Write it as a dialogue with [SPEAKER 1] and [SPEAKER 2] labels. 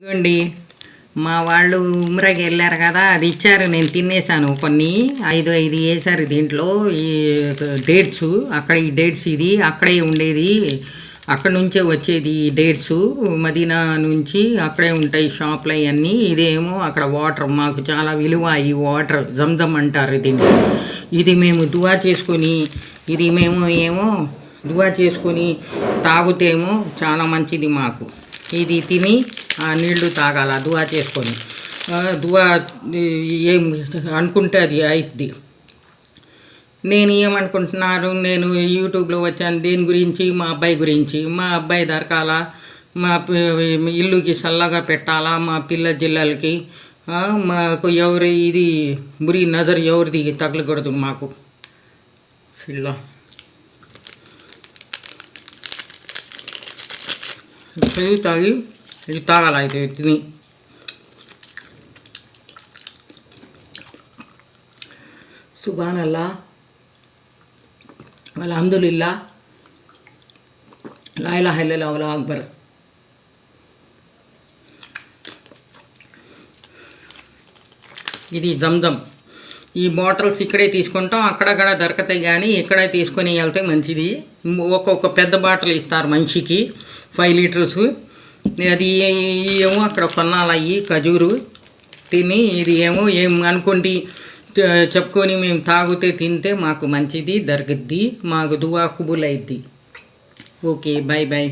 [SPEAKER 1] ఇదిగోండి మా వాళ్ళు ఉమ్రాకి వెళ్ళారు కదా, అది ఇచ్చారు. నేను తినేసాను కొన్ని 5 వేశారు దీంట్లో. ఈ డేట్స్ అక్కడ, ఈ డేట్స్ ఇది అక్కడే ఉండేది, అక్కడ నుంచే వచ్చేది ఈ డేట్స్. మదీనా నుంచి అక్కడే ఉంటాయి షాప్లు అవన్నీ. ఇదేమో అక్కడ వాటర్, మాకు చాలా విలువ ఈ వాటర్. జంజం అంటారు దీన్ని. ఇది మేము దువా చేసుకొని, ఇది మేము దువా చేసుకొని తాగుతేమో చాలా మంచిది మాకు. ఇది తిని ఆ నీళ్లు తాగాల దువా చేసుకొని. దువా ఏం అనుకుంటే అది అయిద్ది. నేను ఏమనుకుంటున్నారు, నేను యూట్యూబ్లో వచ్చాను దేని గురించి, మా అబ్బాయి గురించి. మా అబ్బాయి దొరకాల, మా ఇల్లుకి చల్లగా పెట్టాలా, మా పిల్ల జిల్లలకి. మాకు ఎవరి ఇది బురి నజర్ ఎవరిది తగలకూడదు మాకు. సిల్లా తాగి ఇది తాగాల, అయితే తిని. సుబ్హానల్లా, అల్హమ్దులిల్లా, లా ఇలాహా ఇల్లల్లాహు అల్లాహు అక్బర్. ఇది జంజం. ఈ బాటిల్స్ ఇక్కడే తీసుకుంటాం, అక్కడక్కడ దొరకతాయి కానీ ఇక్కడే తీసుకొని వెళ్తే మంచిది. ఒక్కొక్క పెద్ద బాటిల్ ఇస్తారు మనిషికి 5 లీటర్స్. అది ఏమో అక్కడ కొన్నాళ్ళు అయ్యి ఖజూరు తిని, ఇది ఏం అనుకోండి చెప్పుకొని మేము తాగితే తింటే మాకు మంచిది దొరుకుద్ది, మాకు దువా కబూల్ అయిద్ది. Okay, bye bye.